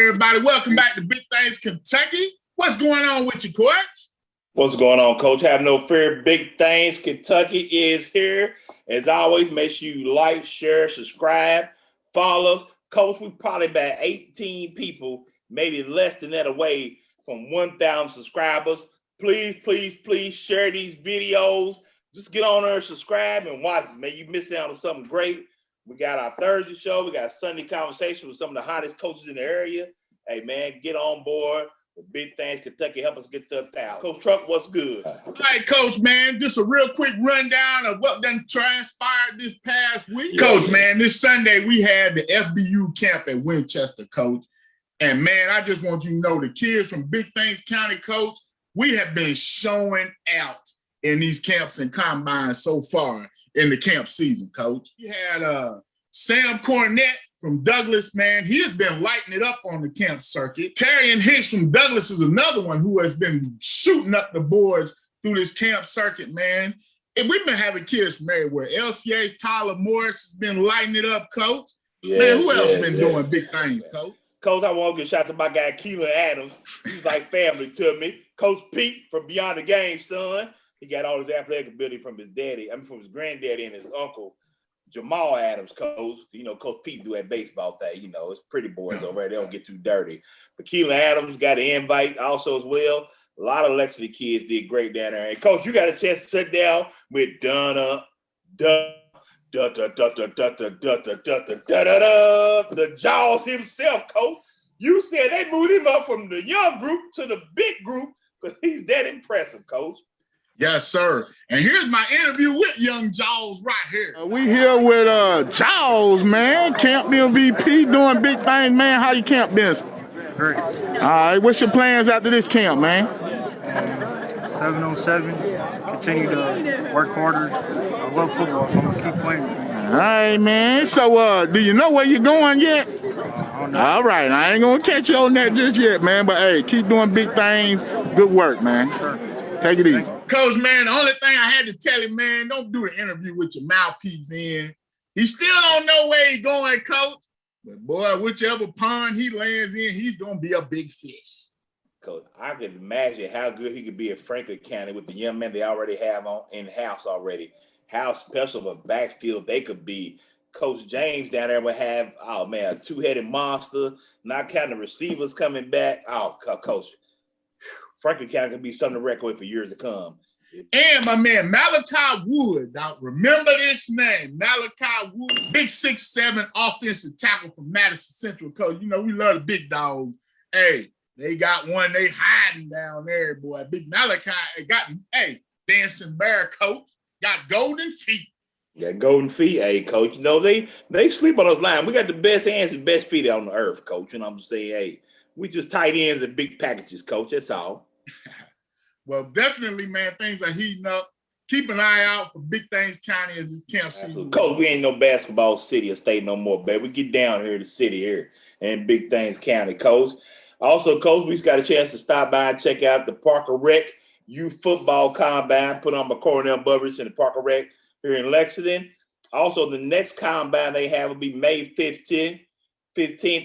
everybody? Welcome back to Big Things Kentucky. What's going on with you, Coach? What's going on, Coach? Have no fear. Big Things Kentucky is here. As always, make sure you like, share, subscribe, follow us. Coach, we probably about 18 people, maybe less than that, away from 1,000 subscribers. Please share these videos. Just get on there and subscribe and watch it, man. You missing out on something great. We got our Thursday show. We got a Sunday conversation with some of the hottest coaches in the area. Hey, man, get on board. The Big Things Kentucky, help us get to 1,000. Coach Truck, what's good? All right, Coach, man, just a real quick rundown of what done transpired this past week. Coach, man, this Sunday we had the FBU camp at Winchester, Coach. And, man, I just want you to know the kids from Big Things County, Coach, we have been showing out in these camps and combines so far in the camp season, Coach. We had Sam Cornett from Douglas, man. He has been lighting it up on the camp circuit. Terry and Hicks from Douglas is another one who has been shooting up the boards through this camp circuit, man. And we've been having kids from everywhere. LCA's Tyler Morris has been lighting it up, Coach. Man, who else has been doing big things, Coach? Coach, I want to give a shout out to my guy, Keelan Adams. He's like family to me. Coach Pete from Beyond the Game, son. He got all his athletic ability from his daddy, from his granddaddy and his uncle, Jamal Adams, Coach. You know, Coach Pete do that baseball thing. You know, it's pretty boys over there. They don't get too dirty. But Keelan Adams got an invite also as well. A lot of Lexington kids did great down there. And, Coach, you got a chance to sit down with the Jaws himself, Coach. You said they moved him up from the young group to the big group because he's that impressive, Coach. Yes, sir. And here's my interview with young Jaws right here. We here with Jaws, man. Camp MVP, doing big things, man. How you camp been? Great. All right, what's your plans after this camp, man? 7-on-7. Continue to work harder. I love football, so I'm gonna keep playing. All right, man. So, do you know where you're going yet? I don't know. All right, I ain't gonna catch you on that just yet, man. But hey, keep doing big things. Good work, man. Sure. Take it easy. Coach, man, the only thing I had to tell him, man, don't do the interview with your mouthpiece in. He still don't know where he's going, Coach. But, boy, whichever pond he lands in, he's going to be a big fish. Coach, I can imagine how good he could be at Franklin County with the young men they already have on in-house already. How special of a backfield they could be. Coach James down there would have, oh, man, a two-headed monster, not counting the receivers coming back. Oh, Coach. Franklin County can be something to reckon with for years to come. And my man, Malachi Wood. Now, remember this name, Malachi Wood, big 6'7" offensive tackle from Madison Central, Coach. You know, we love the big dogs. Hey, they got one. They hiding down there, boy. Big Malachi got, dancing bear, Coach. Got golden feet. Got golden feet. Hey, Coach, you know, they sleep on those lines. We got the best hands and best feet on the earth, Coach. And I'm saying, hey, we just tight ends and big packages, Coach. That's all. Well, definitely, man, things are heating up. Keep an eye out for Big Things County as this camp season. Coach, we ain't no basketball city or state no more, baby. We get down here to the city here in Big Things County, Coach. Also, Coach, we got a chance to stop by and check out the Parker Rec Youth Football Combine put on by Cornell Bubbridge and the Parker Rec here in Lexington. Also, the next combine they have will be May 15th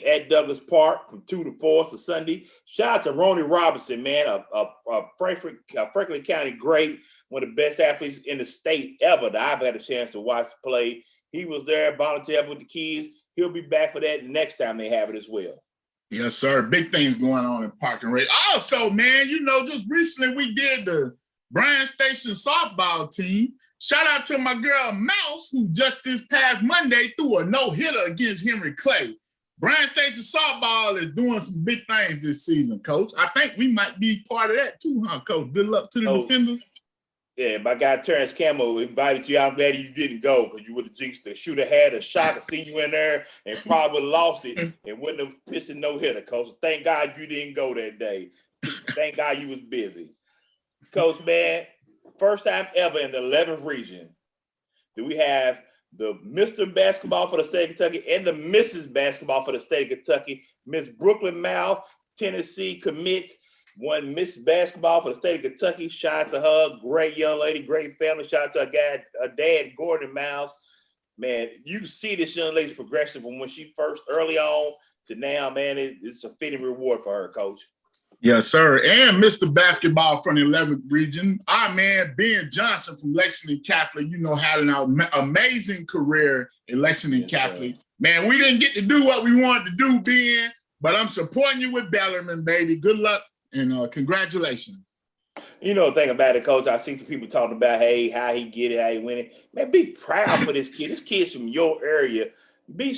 at Douglas Park from 2 to 4. It's a Sunday. Shout out to Ronnie Robinson, man, a Franklin County great, one of the best athletes in the state ever that I've had a chance to watch play. He was there, volunteered with the kids. He'll be back for that next time they have it as well. Yes, sir. Big things going on in Park and Rec. Also, man, you know, just recently we did the Bryan Station softball team. Shout out to my girl Mouse, who just this past Monday threw a no-hitter against Henry Clay. Bryan Station softball is doing some big things this season, Coach. I think we might be part of that too, huh, Coach? Good luck to the defenders. Yeah, my guy Terrence Campbell invited you. I'm glad you didn't go because you would have jinxed it. Should have had a shot to see you in there and probably lost it and wouldn't have pitched a no-hitter, Coach. Thank God you didn't go that day. Thank God you was busy. Coach, man, first time ever in the 11th region do we have the Mr. Basketball for the state of Kentucky and the Mrs. Basketball for the state of Kentucky. Miss Brooklyn Mouth, Tennessee commit, won Miss Basketball for the state of Kentucky. Shout out to her, great young lady, great family. Shout out to her dad, Gordon Miles. Man, you see this young lady's progression from when she first early on to now, man, it's a fitting reward for her, Coach. Yes, sir. And Mr. Basketball from the 11th region, our man Ben Johnson from Lexington Catholic, had an amazing career in Lexington Catholic. Sir. Man, we didn't get to do what we wanted to do, Ben, but I'm supporting you with Bellarmine, baby. Good luck and congratulations. The thing about it, Coach, I see some people talking about, hey, how he get it, how he win it. Man, be proud for this kid. This kid's from your area. Be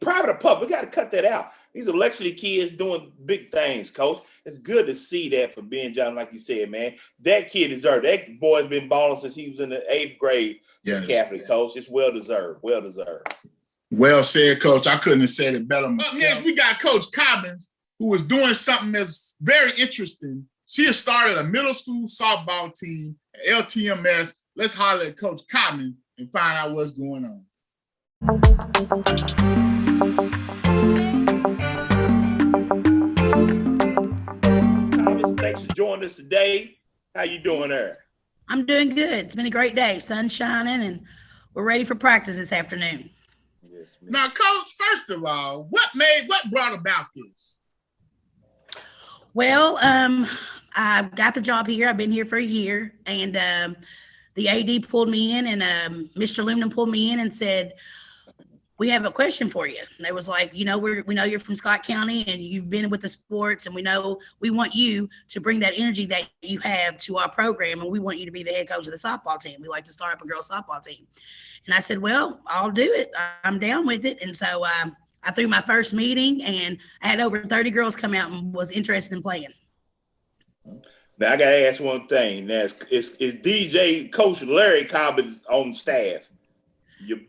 proud of the public. We got to cut that out. These are Lexington kids doing big things, Coach. It's good to see that for Ben Johnson, like you said, man. That kid deserved it. That boy's been balling since he was in the 8th grade. Yes. Catholic, Coach. It's well deserved. Well deserved. Well said, Coach. I couldn't have said it better myself. Up next, we got Coach Cobbins, who was doing something that's very interesting. She has started a middle school softball team at LTMS. Let's holler at Coach Cobbins and find out what's going on. Thomas, thanks for joining us today. How you doing there? I'm doing good. It's been a great day. Sun's shining, and we're ready for practice this afternoon. Yes, now, Coach, first of all, what brought about this? Well, I got the job here. I've been here for a year, and the AD pulled me in, and Mr. Lumnan pulled me in and said, we have a question for you. And they was like, we know you're from Scott County and you've been with the sports, and we know we want you to bring that energy that you have to our program, and we want you to be the head coach of the softball team. We like to start up a girls softball team. And I said, well, I'll do it. I'm down with it. And so I threw my first meeting, and I had over 30 girls come out and was interested in playing. Now I gotta ask one thing. Now is DJ Coach Larry Cobbins on staff?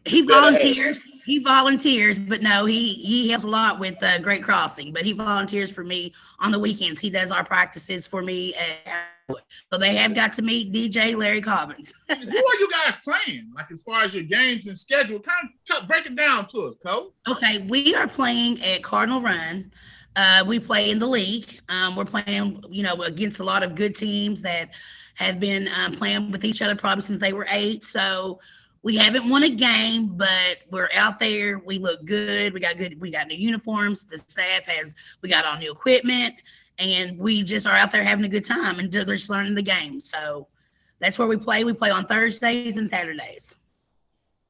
He volunteers, but no, he helps a lot with Great Crossing, but he volunteers for me on the weekends. He does our practices for me. So they have got to meet DJ Larry Cobbins. Who are you guys playing? Like, as far as your games and schedule, kind of break it down to us, Coach. Okay, we are playing at Cardinal Run. We play in the league. We're playing, against a lot of good teams that have been playing with each other probably since they were 8. So we haven't won a game, but we're out there. We look good. We got new uniforms. The staff we got all new equipment, and we just are out there having a good time and just learning the game. So that's where we play. We play on Thursdays and Saturdays.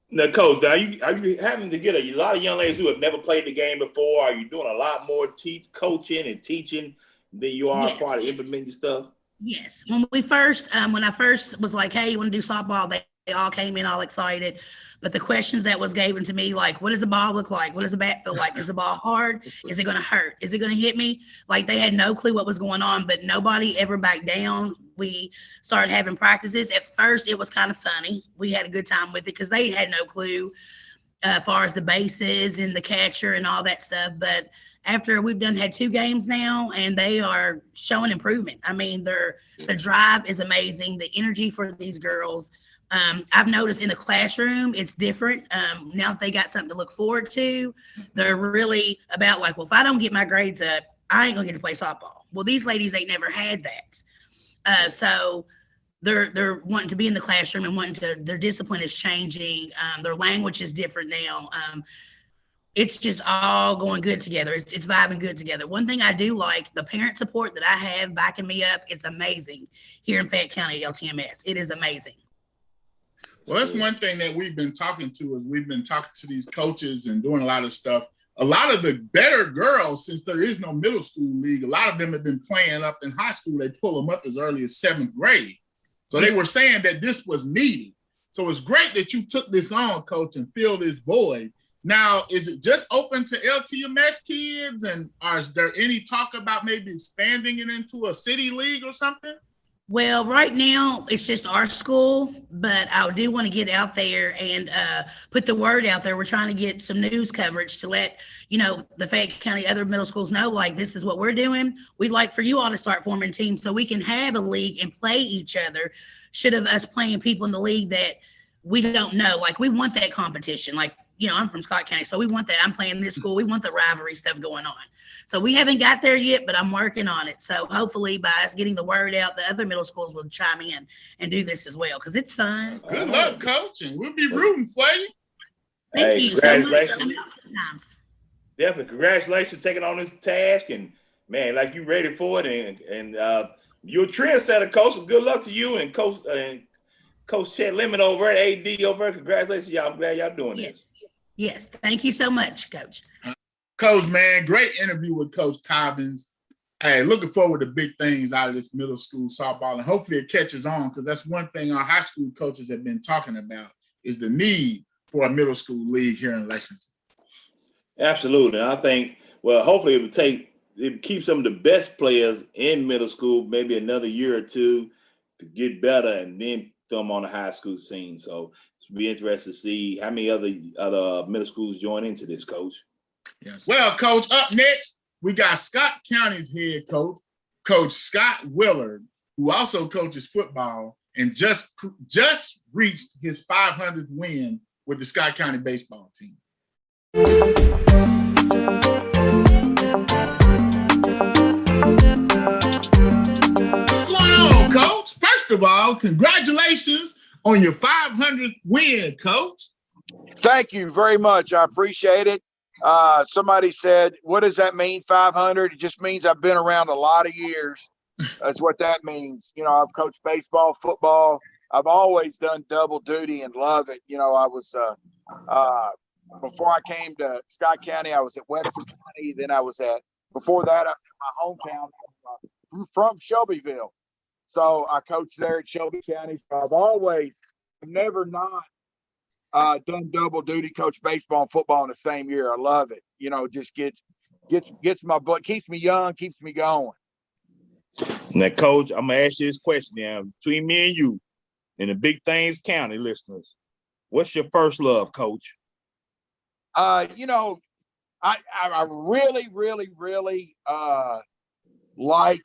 Now, Coach, are you having to get a lot of young ladies who have never played the game before? Are you doing a lot more coaching and teaching than you are part of implementing stuff? Yes. When I first was like, hey, you want to do softball, they all came in all excited. But the questions that was given to me, like, what does the ball look like? What does the bat feel like? Is the ball hard? Is it going to hurt? Is it going to hit me? Like, they had no clue what was going on, but nobody ever backed down. We started having practices. At first, it was kind of funny. We had a good time with it because they had no clue as far as the bases and the catcher and all that stuff. But after we've had 2 games now, and they are showing improvement. I mean, the drive is amazing. The energy for these girls. I've noticed in the classroom, it's different. Now that they got something to look forward to, they're really about like, well, if I don't get my grades up, I ain't gonna get to play softball. Well, these ladies ain't never had that. So they're wanting to be in the classroom and their discipline is changing. Their language is different now. It's just all going good together. It's vibing good together. One thing I do like, the parent support that I have backing me up, it's amazing here in Fayette County at LTMS. It is amazing. Well, that's one thing that we've been talking to these coaches and doing a lot of stuff. A lot of the better girls, since there is no middle school league, a lot of them have been playing up in high school. They pull them up as early as 7th grade. So they were saying that this was needed. So it's great that you took this on, Coach, and filled this void. Now, is it just open to LTMS kids? And is there any talk about maybe expanding it into a city league or something? Well, right now it's just our school, but I do want to get out there and put the word out there. We're trying to get some news coverage to let, the Fayette County other middle schools know, like, this is what we're doing. We'd like for you all to start forming teams so we can have a league and play each other. Should of us playing people in the league that we don't know, like, we want that competition. Like, I'm from Scott County, so we want that. I'm playing this school. We want the rivalry stuff going on. So we haven't got there yet, but I'm working on it. So hopefully by us getting the word out, the other middle schools will chime in and do this as well, because it's fun. Good luck, Coach, and we'll be rooting for you. Thank you so much. Definitely. Congratulations taking on this task. And, man, like you ready for it. And you're a trendsetter, Coach. So good luck to you and Coach Chet Lemon over at AD over there. Congratulations, y'all. I'm glad y'all doing this. Yes. Thank you so much, Coach. Coach, man, great interview with Coach Cobbins. Hey, looking forward to big things out of this middle school softball, and hopefully it catches on, because that's one thing our high school coaches have been talking about is the need for a middle school league here in Lexington. Absolutely. And I think, well, hopefully it keeps some of the best players in middle school, maybe another year or two to get better and then throw them on the high school scene. So it'll be interesting to see how many other middle schools join into this, Coach. Yes. Well, Coach, up next, we got Scott County's head coach, Coach Scott Willard, who also coaches football and just reached his 500th win with the Scott County baseball team. What's going on, Coach? First of all, congratulations on your 500th win, Coach. Thank you very much. I appreciate it. Somebody said, what does that mean, 500? It just means I've been around a lot of years. That's what that means. You know, I've coached baseball, football. I've always done double duty and love it. You know, I was, before I came to Scott County, I was at Western County. Then before that, I was in my hometown. I'm from Shelbyville. So I coached there at Shelby County. So I've never not done double duty, coach baseball and football in the same year. I love it. You know, just gets my butt, keeps me young, keeps me going. Now, Coach, I'm gonna ask you this question now between me and you and the Big Things County listeners. What's your first love, Coach? You know, I really, really, really like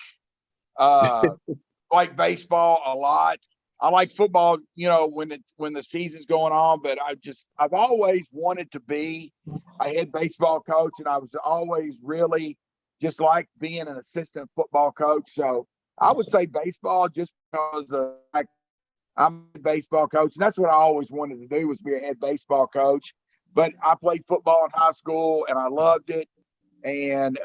baseball a lot. I like football, you know, when the season's going on, but I've always wanted to be a head baseball coach, and I was always really just like being an assistant football coach. So I would say baseball, just because I'm a baseball coach, and that's what I always wanted to do, was be a head baseball coach. But I played football in high school, and I loved it. And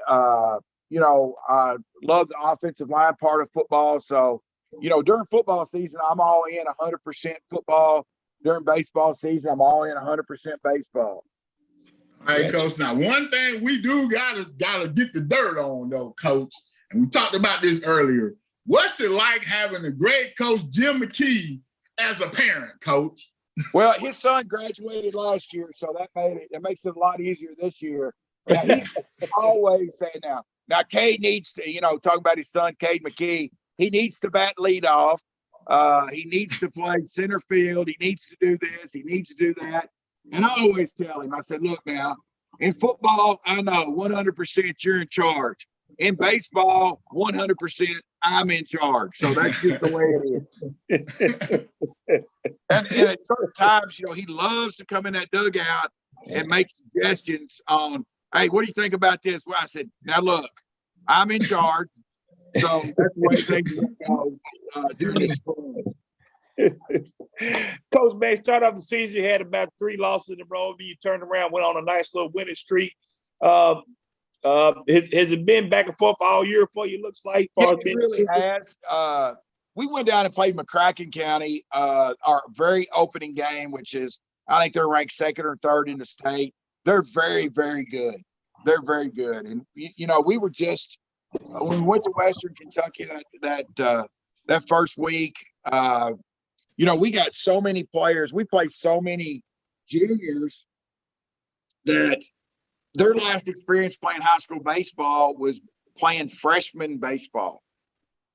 you know, I love the offensive line part of football. So, you know, during football season, I'm all in 100% football. During baseball season, I'm all in 100% baseball. All right, Coach. Now, one thing we do gotta get the dirt on, though, Coach, and we talked about this earlier. What's it like having a great coach, Jim McKee, as a parent, Coach? Well, his son graduated last year, so that makes it a lot easier this year. Now, he always say now Cade needs to, you know, talk about his son, Cade McKee. He needs to bat lead off. He needs to play center field. He needs to do this. He needs to do that. And I always tell him, I said, look now, in football, I know 100% you're in charge. In baseball, 100% I'm in charge. So that's just the way it is. and at certain times, you know, he loves to come in that dugout and make suggestions on, hey, what do you think about this? Well, I said, now look, I'm in charge. So that's the way things go during this school. Coach, man, start off the season, you had about 3 losses in a row. Then you turned around, went on a nice little winning streak. Has it been back and forth all year for you, looks like? It really has. We went down and played McCracken County, our very opening game, which is, I think they're ranked 2nd or 3rd in the state. They're very, very good. They're very good. And, you know, we were just, when we went to Western Kentucky that first week, you know, we got so many players. We played so many juniors that their last experience playing high school baseball was playing freshman baseball.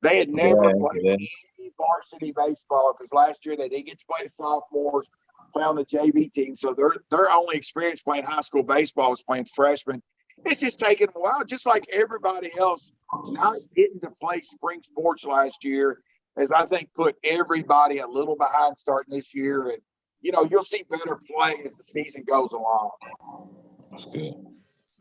They had never played any varsity baseball because last year they didn't get to play the sophomores, play on the JV team. So their only experience playing high school baseball was playing freshman. It's just taken a while, just like everybody else not getting to play spring sports last year, as I think put everybody a little behind starting this year. And, you know, you'll see better play as the season goes along. That's good.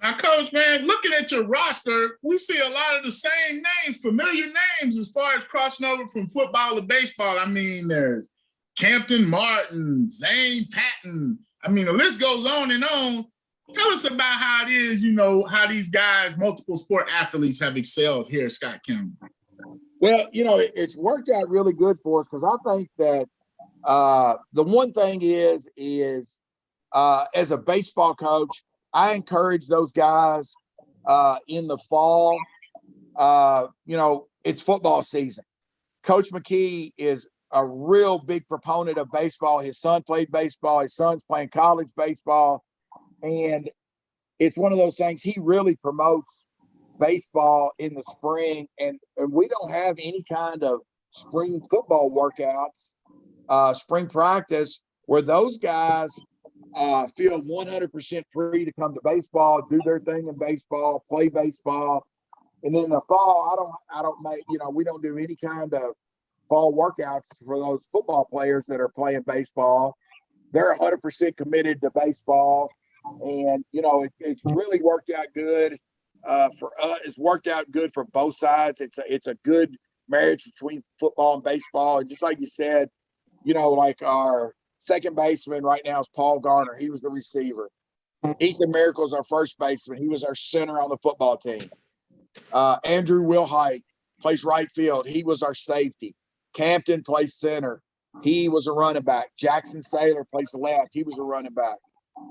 Now, Coach, man, looking at your roster, we see a lot of the same names, familiar names as far as crossing over from football to baseball. I mean, there's Campton Martin, Zane Patton. I mean, the list goes on and on. Tell us about how it is, you know, how these guys, multiple sport athletes, have excelled here at Scott County. Well, you know, it's worked out really good for us because I think that the one thing is as a baseball coach, I encourage those guys in the fall. You know, it's football season. Coach McKee is a real big proponent of baseball. His son played baseball. His son's playing college baseball. And it's one of those things, he really promotes baseball in the spring. And we don't have any kind of spring football workouts, spring practice, where those guys feel 100% free to come to baseball, do their thing in baseball, play baseball. And then in the fall, I don't make, you know, we don't do any kind of fall workouts for those football players that are playing baseball. They're 100% committed to baseball. And, you know, it's really worked out good for us. It's worked out good for both sides. It's a good marriage between football and baseball. And just like you said, you know, like our second baseman right now is Paul Garner. He was the receiver. Ethan Miracle's our first baseman. He was our center on the football team. Andrew Wilhite plays right field. He was our safety. Campton plays center. He was a running back. Jackson Saylor plays left. He was a running back.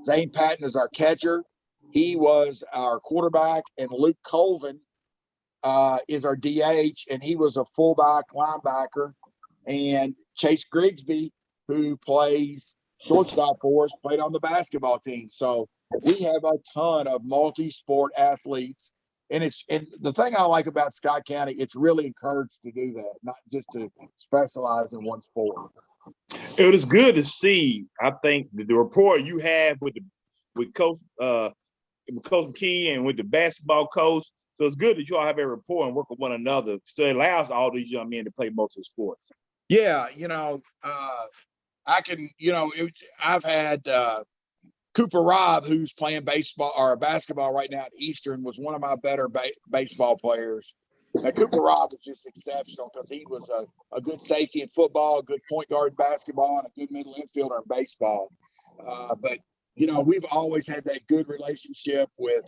Zane Patton is our catcher. He was our quarterback. And Luke Colvin is our DH, and he was a fullback linebacker. And Chase Grigsby, who plays shortstop for us, played on the basketball team. So we have a ton of multi-sport athletes. And the thing I like about Scott County, it's really encouraged to do that, not just to specialize in one sport. It was good to see. I think the rapport you have with Coach McKee and with the basketball coach. So it's good that you all have a rapport and work with one another. So it allows all these young men to play multiple sports. Yeah, you know, I can, you know, I've had Cooper Robb, who's playing baseball or basketball right now at Eastern, was one of my better baseball players. Now, Cooper Robb is just exceptional because he was a good safety in football, a good point guard in basketball, and a good middle infielder in baseball. But, you know, we've always had that good relationship with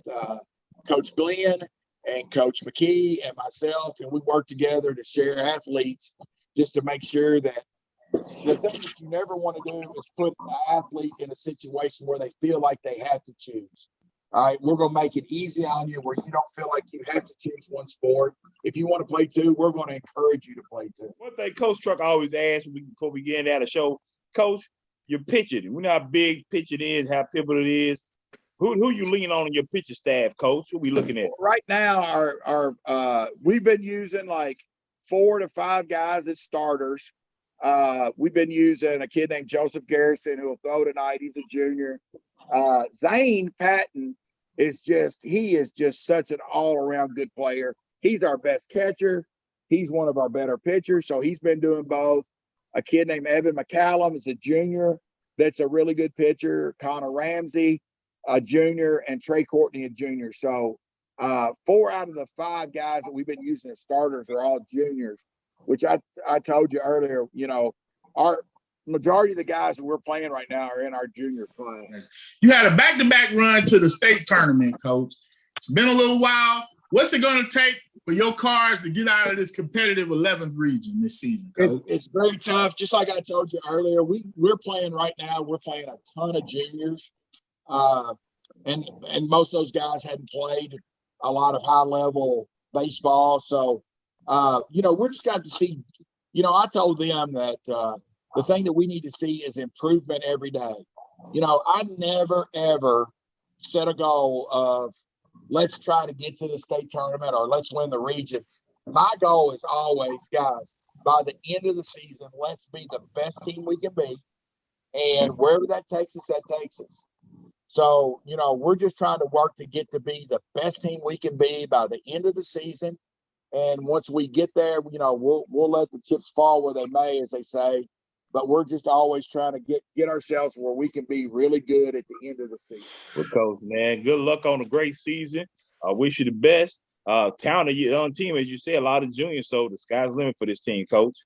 Coach Glenn and Coach McKee and myself, and we work together to share athletes just to make sure that the thing that you never want to do is put an athlete in a situation where they feel like they have to choose. All right, we're going to make it easy on you where you don't feel like you have to choose one sport. If you want to play two, we're going to encourage you to play two. One thing Coach Truck always asks before we get into that show, Coach, your pitching. We know how big pitching is, how pivotal it is. Who you lean on in your pitching staff, Coach? Who we looking at? Right now, our we've been using like 4 to 5 guys as starters. We've been using a kid named Joseph Garrison who will throw tonight. He's a junior. Zane Patton is just such an all-around good player. He's our best catcher. He's one of our better pitchers, so he's been doing both. A kid named Evan McCallum is a junior that's a really good pitcher. Connor Ramsey, a junior, and Trey Courtney, a junior. So 4 out of the 5 guys that we've been using as starters are all juniors, which I told you earlier, you know, our majority of the guys that we're playing right now are in our junior class. You had a back-to-back run to the state tournament, Coach. It's been a little while. What's it going to take for your Cards to get out of this competitive 11th region this season, Coach? It's very tough. Just like I told you earlier, we're playing right now. We're playing a ton of juniors. And most of those guys hadn't played a lot of high-level baseball. So, you know, we're just got to see, you know, I told them that the thing that we need to see is improvement every day. You know, I never, ever set a goal of let's try to get to the state tournament or let's win the region. My goal is always, guys, by the end of the season, let's be the best team we can be. And wherever that takes us, that takes us. So, you know, we're just trying to work to get to be the best team we can be by the end of the season. And once we get there, you know, we'll let the chips fall where they may, as they say. But we're just always trying to get ourselves where we can be really good at the end of the season. Well, Coach, man, good luck on a great season. I wish you the best. Talented young team, as you said, a lot of juniors, so the sky's the limit for this team, Coach.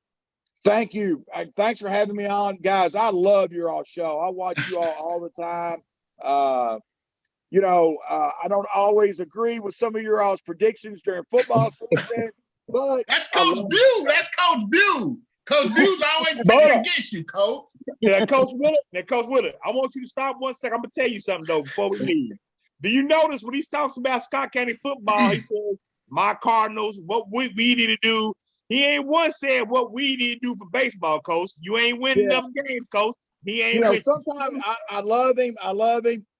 Thank you. Thanks for having me on. Guys, I love your all show. I watch you all the time. I don't always agree with some of your all's predictions during football season, but that's Coach Bew. That's Coach Bew. Coach Bew's always picking against you, Coach. Yeah, Coach Willard, I want you to stop 1 second. I'm gonna tell you something though before we leave. Do you notice when he talks about Scott County football, he says, "My Cardinals, what we need to do." He ain't once said what we need to do for baseball, Coach. You ain't winning enough games, Coach. He ain't. Sometimes I love him.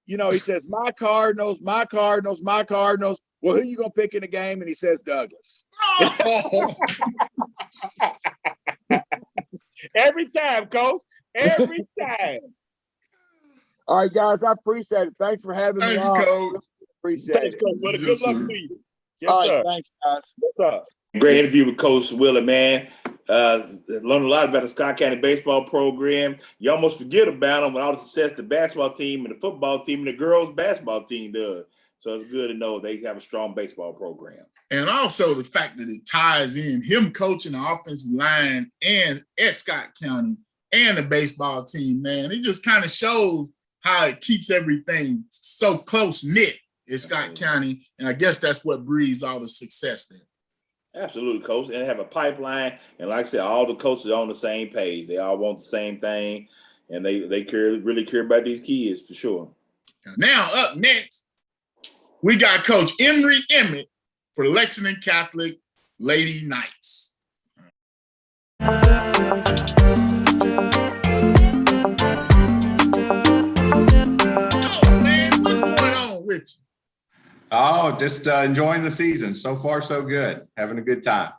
He says, "My Cardinals, my Cardinals, my Cardinals." Well, who you gonna pick in the game? And he says Douglas. Every time, Coach. Every time. All right, guys, I appreciate it. Thanks for having me on. Coach. Appreciate Thanks, it. Coach Willard. Good luck to you. Yes, All sir. right, thanks, guys. What's up? Great interview with Coach Willard, man. Learned a lot about the Scott County baseball program. You almost forget about them with all the success the basketball team and the football team and the girls basketball team does. So it's good to know they have a strong baseball program. And also the fact that it ties in him coaching the offensive line and at Scott County and the baseball team, man. It just kind of shows how it keeps everything so close-knit in Scott County. And I guess that's what breeds all the success there. Absolutely, Coach. And they have a pipeline. And like I said, all the coaches are on the same page. They all want the same thing. And they really care about these kids for sure. Now, up next, we got Coach Emery Emmert for Lexington Catholic Lady Knights. Oh, man, what's going on with you? Oh, just enjoying the season. So far, so good. Having a good time.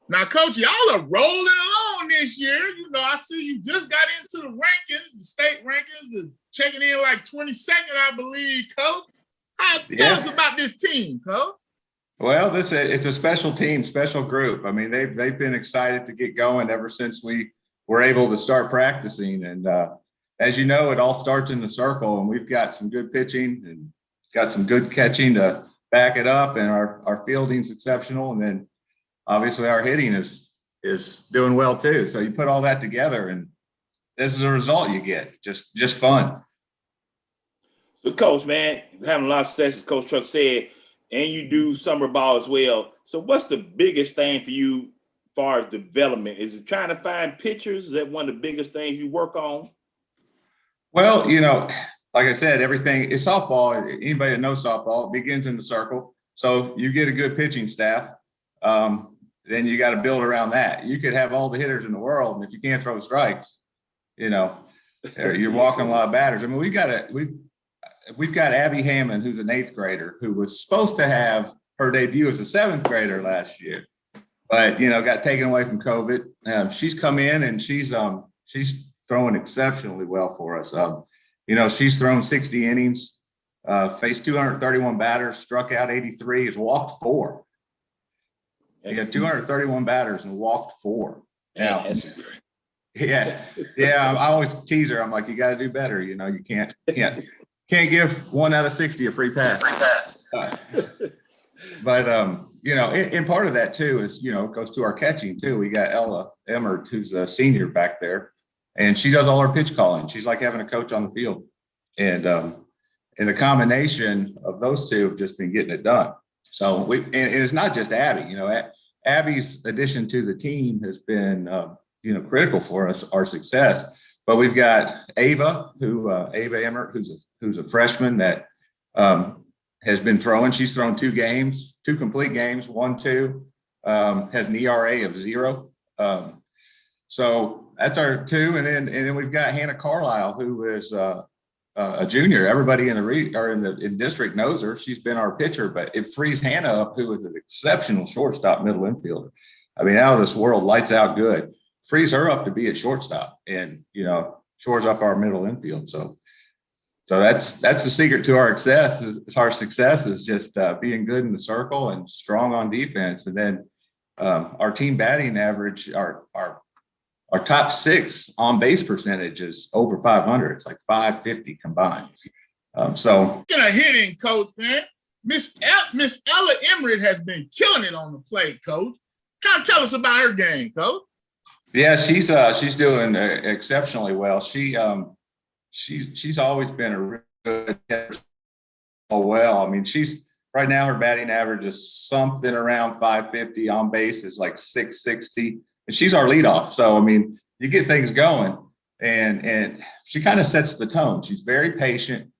Now, Coach, y'all are rolling along this year. I see you just got into the rankings. The state rankings is checking in like 22nd, I believe, Coach. Tell us about this team, Coach. Well, it's a special team, special group. I mean, they've been excited to get going ever since we were able to start practicing. And as you know, it all starts in the circle, and we've got some good pitching and got some good catching to back it up, and our fielding's exceptional. And then obviously our hitting is doing well too. So you put all that together, and this is a result you get. Just fun. So, Coach, man, having a lot of success, as Coach Truck said, and you do summer ball as well. So what's the biggest thing for you as far as development? Is it trying to find pitchers? Is that one of the biggest things you work on? Well, like I said, everything is softball. Anybody that knows softball, it begins in the circle. So you get a good pitching staff. Then you got to build around that. You could have all the hitters in the world, and if you can't throw strikes, you're walking a lot of batters. I mean, we've got Abby Hammond, who's an 8th grader, who was supposed to have her debut as a 7th grader last year, but got taken away from COVID. She's come in and she's throwing exceptionally well for us. She's thrown 60 innings, faced 231 batters, struck out 83, has walked 4. You got 231 batters and walked 4. Now, yeah. I always tease her. I'm like, you got to do better. You can't give 1 out of 60 a free pass. But and part of that too is goes to our catching too. We got Ella Emmert, who's a senior back there, and she does all our pitch calling. She's like having a coach on the field, and the combination of those two have just been getting it done. So and it's not just Abby. Abby's addition to the team has been critical for us, our success. But we've got Ava Emmert, who's a freshman that has been throwing. She's thrown 2 complete games, 1-2, has an ERA of 0. So that's our 2, and then we've got Hannah Carlisle, who is a junior. Everybody in the district knows her. She's been our pitcher, but it frees Hannah up, who is an exceptional shortstop middle infielder. I mean, out of this world, lights out good. Frees her up to be at shortstop, and shores up our middle infield. So that's the secret to our success is just being good in the circle and strong on defense. And then our team batting average, our top 6 on base percentage is over 500. It's like 550 combined. So hitting, Coach, man. Miss Ella Emmert has been killing it on the plate, Coach. Kind of tell us about her game, Coach. Yeah, she's doing exceptionally well. She's always been a really good hitter well. I mean, she's right now her batting average is something around 550. On base is like 660, and she's our leadoff. So I mean, you get things going, and she kind of sets the tone. She's very patient.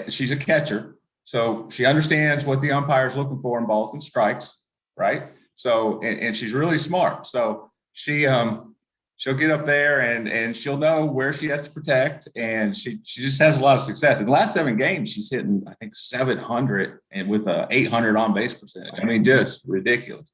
She's a catcher, so she understands what the umpire is looking for in balls and strikes, right? So and she's really smart. So she'll get up there and she'll know where she has to protect, and she just has a lot of success. In the last 7 games, she's hitting, I think, 700 and with a 800 on base percentage. I mean, just ridiculous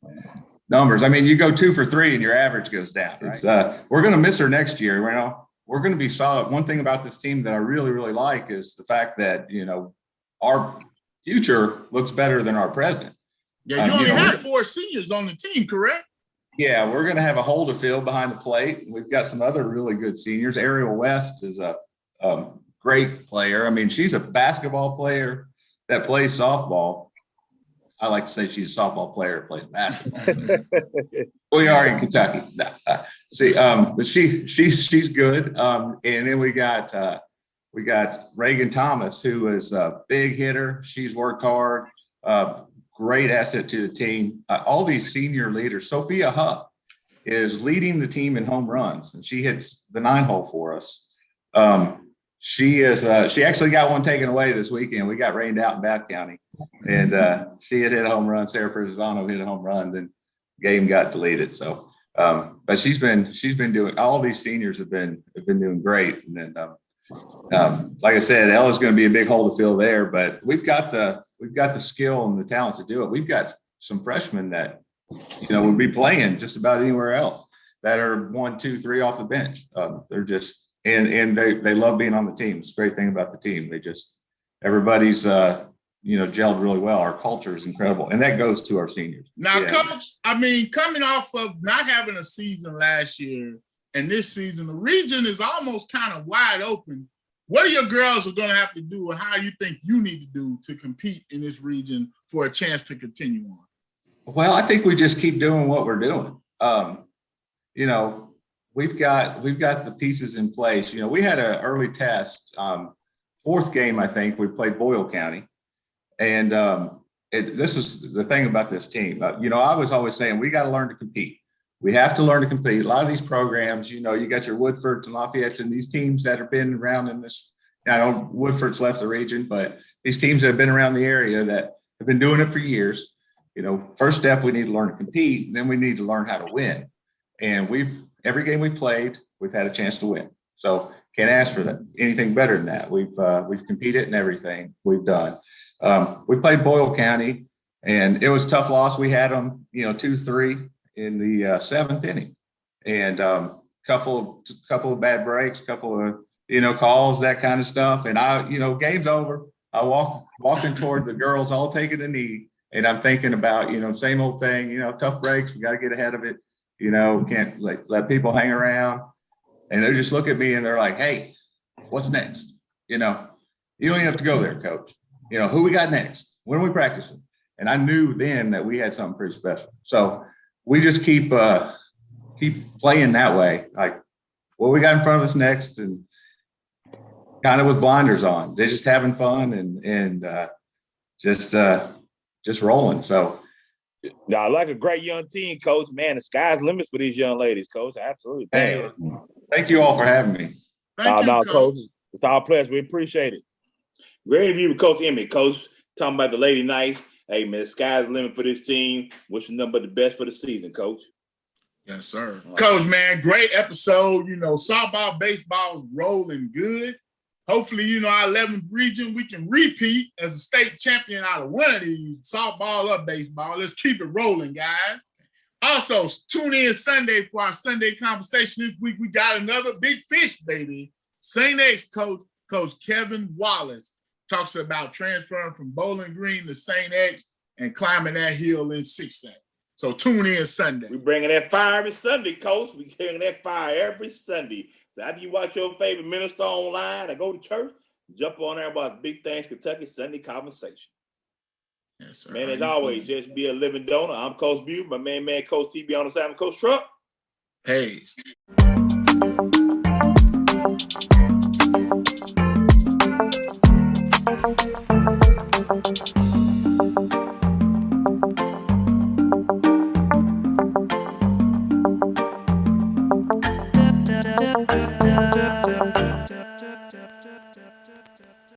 numbers. I mean, you go 2 for 3 and your average goes down. Right? It's, we're going to miss her next year. You know, we're going to be solid. One thing about this team that I really, really like is the fact that, you know, our future looks better than our present. Yeah, you only have 4 seniors on the team, correct? Yeah, we're going to have a hole to fill behind the plate. We've got some other really good seniors. Ariel West is a great player. I mean, she's a basketball player that plays softball. I like to say she's a softball player that plays basketball. We are in Kentucky. But she's good. And then we got Reagan Thomas, who is a big hitter. She's worked hard. Great asset to the team. All these senior leaders. Sophia Huff is leading the team in home runs, and she hits the 9-hole for us. She actually got one taken away this weekend. We got rained out in Bath County, and she had hit a home run. Sarah Perzano hit a home run. Then game got deleted. So, but she's been doing. All these seniors have been doing great. And then, like I said, Ella's going to be a big hole to fill there. But we've got the skill and the talent to do it. We've got some freshmen that, you know, would be playing just about anywhere else that are 1, 2, 3 off the bench. They're just, and they love being on the team. It's a great thing about the team. Everybody's, gelled really well. Our culture is incredible. And that goes to our seniors. Now, Coach, I mean, coming off of not having a season last year and this season, the region is almost kind of wide open. What are your girls going to have to do, or how you think you need to do to compete in this region for a chance to continue on? Well, I think we just keep doing what we're doing. We've got the pieces in place. You know, we had an early test. 4th game, I think, we played Boyle County. And this is the thing about this team. I was always saying we got to learn to compete. We have to learn to compete. A lot of these programs, you got your Woodfords and Lafayette's and these teams that have been around in this. I know Woodford's left the region, but these teams that have been around the area that have been doing it for years. First step, we need to learn to compete, and then we need to learn how to win. And every game we played, we've had a chance to win. So can't ask for anything better than that. We've competed in everything we've done. We played Boyle County, and it was a tough loss. We had them, 2-3 in the 7th inning, and couple of bad breaks, couple of calls, that kind of stuff. And game's over. I walking toward the girls, all taking a knee, and I'm thinking about same old thing. Tough breaks. We got to get ahead of it. Can't let people hang around. And they just look at me and they're like, "Hey, what's next?" You don't even have to go there, Coach. Who we got next? When are we practicing? And I knew then that we had something pretty special. So we just keep playing that way. Like, what we got in front of us next, and kind of with blinders on. They're just having fun and just rolling. So. I like a great young team, Coach. Man, the sky's the limit for these young ladies, Coach. Absolutely. Hey, thank you all for having me. Thank you, Coach. It's our pleasure. We appreciate it. Great interview with Coach Emmett. Coach, talking about the Lady Knights. Hey, man, the sky's the limit for this team. Wishing nothing but the best for the season, Coach. Yes, sir. Coach, man, great episode. Softball, baseball is rolling good. Hopefully, our 11th region, we can repeat as a state champion out of one of these, softball or baseball. Let's keep it rolling, guys. Also, tune in Sunday for our Sunday conversation. This week, we got another big fish, baby. St. X coach, Coach Kevin Wallace, talks about transferring from Bowling Green to St. X and climbing that hill in 6A. So tune in Sunday. We're bringing that fire every Sunday, Coach. We're bringing that fire every Sunday. So after you watch your favorite minister online or go to church, jump on there about Big Things Kentucky Sunday Conversation. Yes, sir. Man, as always, just be a living donor. I'm Coach Bew, my man, Coach TB on the side of Coach Truck. Hey.